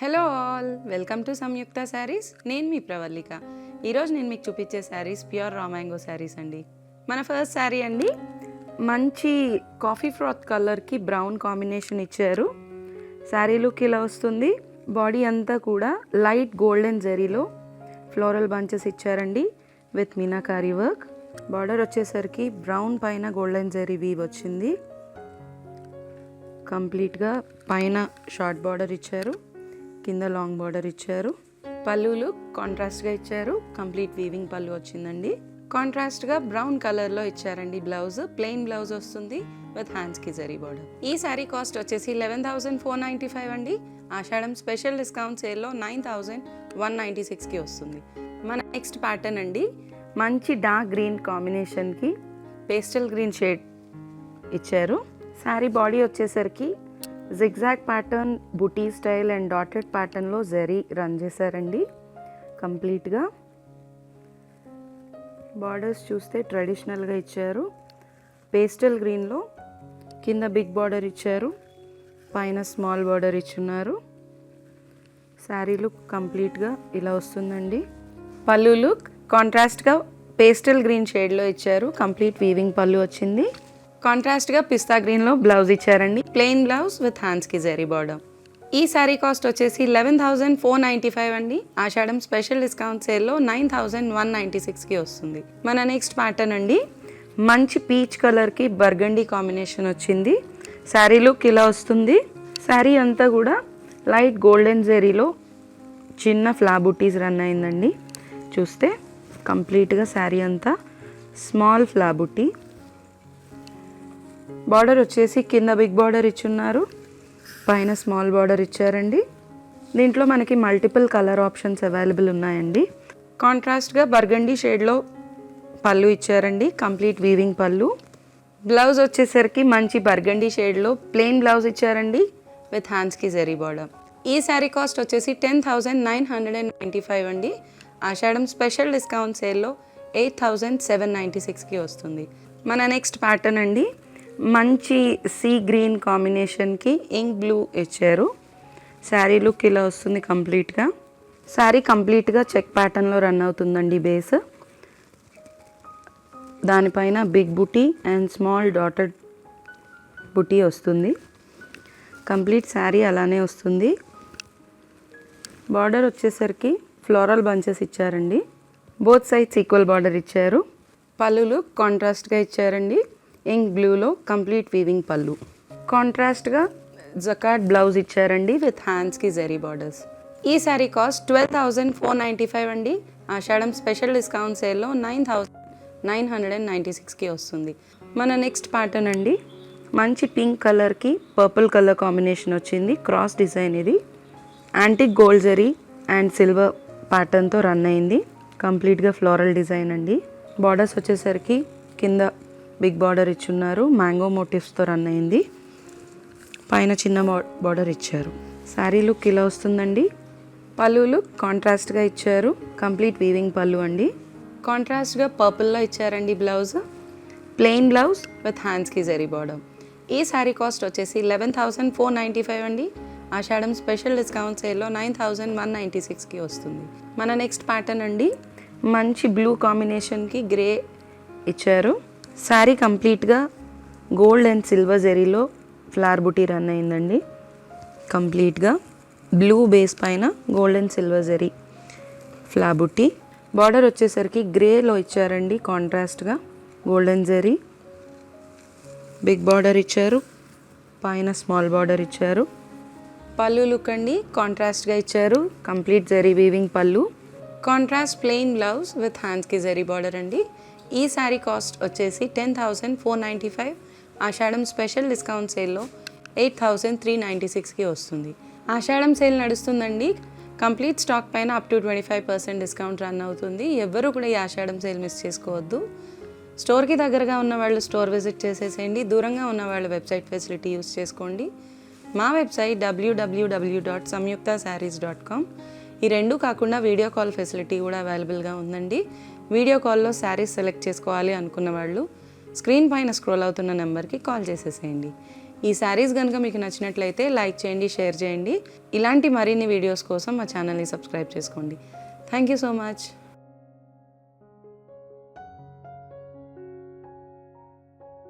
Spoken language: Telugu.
హలో ఆల్, వెల్కమ్ టు సంయుక్త శారీస్. నేను మీ ప్రవల్లిక. ఈరోజు నేను మీకు చూపించే saris pure raw mango saris అండి. మన ఫస్ట్ శారీ అండి, మంచి కాఫీ ఫ్రాత్ కలర్కి బ్రౌన్ కాంబినేషన్ ఇచ్చారు. శారీ లుక్ ఇలా వస్తుంది. బాడీ అంతా కూడా లైట్ గోల్డెన్ జరీలో ఫ్లోరల్ బంచెస్ ఇచ్చారండి విత్ మీనాకారీ వర్క్. బార్డర్ వచ్చేసరికి బ్రౌన్ పైన గోల్డెన్ జరీ వీవ్ వచ్చింది. కంప్లీట్గా పైన షార్ట్ బార్డర్ ఇచ్చారు, కింద లాంగ్ బార్డర్ ఇచ్చారు. పళ్ళులు కాంట్రాస్ట్గా ఇచ్చారు, కంప్లీట్ వీవింగ్ పళ్ళు వచ్చిందండి. కాంట్రాస్ట్గా బ్రౌన్ కలర్లో ఇచ్చారండి. బ్లౌజ్ ప్లెయిన్ బ్లౌజ్ వస్తుంది విత్ హ్యాండ్స్కి జరీ బార్డర్. ఈ శారీ కాస్ట్ వచ్చేసి 11,495 అండి. ఆషాఢం స్పెషల్ డిస్కౌంట్ సేల్లో 9,196కి వస్తుంది. మన నెక్స్ట్ ప్యాటర్న్ అండి, మంచి డార్క్ గ్రీన్ కాంబినేషన్కి పేస్టల్ గ్రీన్ షేడ్ ఇచ్చారు. శారీ బాడీ వచ్చేసరికి zigzag pattern, buti style and dotted ప్యాటర్న్లో జరీ రన్ చేశారండి. కంప్లీట్గా బార్డర్స్ చూస్తే ట్రెడిషనల్గా ఇచ్చారు. పేస్టల్ గ్రీన్లో కింద బిగ్ బార్డర్ ఇచ్చారు, పైన స్మాల్ బార్డర్ ఇచ్చున్నారు. శారీ లుక్ కంప్లీట్గా ఇలా వస్తుందండి. పళ్ళు లుక్ కాంట్రాస్ట్గా పేస్టల్ గ్రీన్ షేడ్లో ఇచ్చారు. కంప్లీట్ వీవింగ్ పళ్ళు వచ్చింది. కాంట్రాస్ట్గా పిస్తా గ్రీన్లో బ్లౌజ్ ఇచ్చారండి. ప్లెయిన్ బ్లౌజ్ విత్ హ్యాండ్స్కి జరీ బార్డర్. ఈ శారీ కాస్ట్ వచ్చేసి 11,495 అండి. ఆషాఢం స్పెషల్ డిస్కౌంట్ సేల్లో 9,196కి వస్తుంది. మన నెక్స్ట్ ప్యాటర్న్ అండి, మంచి పీచ్ కలర్కి బర్గండీ కాంబినేషన్ వచ్చింది. శారీ లుక్ ఇలా వస్తుంది. శారీ అంతా కూడా లైట్ గోల్డెన్ జరీలో చిన్న ఫ్లాబుటీస్ రన్ అయిందండి. చూస్తే కంప్లీట్గా శారీ అంతా స్మాల్ ఫ్లాబుటీ. బార్డర్ వచ్చేసి కింద బిగ్ బార్డర్ ఇచ్చున్నారు, పైన స్మాల్ బార్డర్ ఇచ్చారండి. దీంట్లో మనకి మల్టిపుల్ కలర్ ఆప్షన్స్ అవైలబుల్ ఉన్నాయండి. కాంట్రాస్ట్గా బర్గండీ షేడ్లో పళ్ళు ఇచ్చారండి, కంప్లీట్ వీవింగ్ పళ్ళు. బ్లౌజ్ వచ్చేసరికి మంచి బర్గండీ షేడ్లో ప్లెయిన్ బ్లౌజ్ ఇచ్చారండి విత్ హ్యాండ్స్కి జరీ బార్డర్. ఈ శారీ కాస్ట్ వచ్చేసి 10,995 అండి. ఆషాఢం స్పెషల్ డిస్కౌంట్ సేల్లో 8,796కి వస్తుంది. మన నెక్స్ట్ ప్యాటర్న్ అండి, మంచి సీ గ్రీన్ కాంబినేషన్కి ఇంక్ బ్లూ ఇచ్చారు. శారీ లుక్ ఇలా వస్తుంది. కంప్లీట్గా శారీ కంప్లీట్గా చెక్ ప్యాటర్న్లో రన్ అవుతుందండి. బేస్ దానిపైన big buti and small dotted బుటీ వస్తుంది. కంప్లీట్ శారీ అలానే వస్తుంది. బార్డర్ వచ్చేసరికి ఫ్లోరల్ బంచెస్ ఇచ్చారండి. బోత్ సైడ్స్ ఈక్వల్ బార్డర్ ఇచ్చారు. పళ్ళులు కాంట్రాస్ట్గా ఇచ్చారండి. ఇంక్ బ్లూలో కంప్లీట్ వీవింగ్ పళ్ళు. కాంట్రాస్ట్గా జకాట్ బ్లౌజ్ ఇచ్చారండి విత్ హ్యాండ్స్కి జరీ బార్డర్స్. ఈ శారీ కాస్ట్ 12,495 అండి. ఆషాఢం స్పెషల్ డిస్కౌంట్ సేల్లో 9,996కి వస్తుంది. మన నెక్స్ట్ ప్యాటర్న్ అండి, మంచి పింక్ కలర్కి పర్పుల్ కలర్ కాంబినేషన్ వచ్చింది. క్రాస్ డిజైన్ ఇది. Antique gold zari and silver ప్యాటర్న్తో రన్ అయింది. కంప్లీట్గా ఫ్లోరల్ డిజైన్ అండి. బార్డర్స్ వచ్చేసరికి కింద బిగ్ బార్డర్ ఇచ్చున్నారు, మ్యాంగో మోటివ్స్తో రన్ అయింది. పైన చిన్న బార్డర్ ఇచ్చారు. శారీ లుక్ ఇలా వస్తుందండి. పళ్ళు లుక్ కాంట్రాస్ట్గా ఇచ్చారు, కంప్లీట్ వీవింగ్ పళ్ళు అండి. కాంట్రాస్ట్గా పర్పుల్లో ఇచ్చారండి బ్లౌజ్. ప్లెయిన్ బ్లౌజ్ విత్ హ్యాండ్స్కి జరీ బార్డర్. ఈ శారీ కాస్ట్ వచ్చేసి 11,495 అండి. ఆషాఢం స్పెషల్ డిస్కౌంట్ సేల్లో 9,196కి వస్తుంది. మన నెక్స్ట్ ప్యాటర్న్ అండి, మంచి బ్లూ కాంబినేషన్కి గ్రే ఇచ్చారు. శారీ కంప్లీట్గా gold and silver జరీలో flower buti run అయిందండి. కంప్లీట్గా బ్లూ బేస్ పైన gold and silver zari flower buti. Border వచ్చేసరికి గ్రేలో ఇచ్చారండి, కాంట్రాస్ట్గా గోల్డెన్ జరీ. బిగ్ బార్డర్ ఇచ్చారు, పైన స్మాల్ బార్డర్ ఇచ్చారు. పళ్ళు లుక్ అండి కాంట్రాస్ట్గా ఇచ్చారు, కంప్లీట్ జరీ వీవింగ్ పళ్ళు. కాంట్రాస్ట్ ప్లెయిన్ బ్లౌజ్ విత్ హ్యాండ్స్కి జరీ బార్డర్ అండి. ఈ శారీ కాస్ట్ వచ్చేసి 10,495. ఆషాఢం స్పెషల్ డిస్కౌంట్ సేల్లో 8,396కి వస్తుంది. ఆషాఢం సేల్ నడుస్తుందండి. కంప్లీట్ స్టాక్ పైన అప్ టు 25% డిస్కౌంట్ రన్ అవుతుంది. ఎవ్వరూ కూడా ఈ ఆషాఢం సేల్ మిస్ చేసుకోవద్దు. స్టోర్కి దగ్గరగా ఉన్న వాళ్ళు స్టోర్ విజిట్ చేసేసేయండి. దూరంగా ఉన్న వాళ్ళు వెబ్సైట్ ఫెసిలిటీ యూస్ చేసుకోండి. మా వెబ్సైట్ www.samyuktasarees.com. ఈ రెండు కాకుండా వీడియో కాల్ ఫెసిలిటీ కూడా అవైలబుల్గా ఉందండి. వీడియో కాల్లో శారీస్ సెలెక్ట్ చేసుకోవాలి అనుకున్న వాళ్ళు స్క్రీన్ పైన స్క్రోల్ అవుతున్న నెంబర్కి కాల్ చేసేసేయండి. ఈ శారీస్ కనుక మీకు నచ్చినట్లయితే లైక్ చేయండి, షేర్ చేయండి. ఇలాంటి మరిన్ని వీడియోస్ కోసం మా ఛానల్ని సబ్స్క్రైబ్ చేసుకోండి. Thank you so much.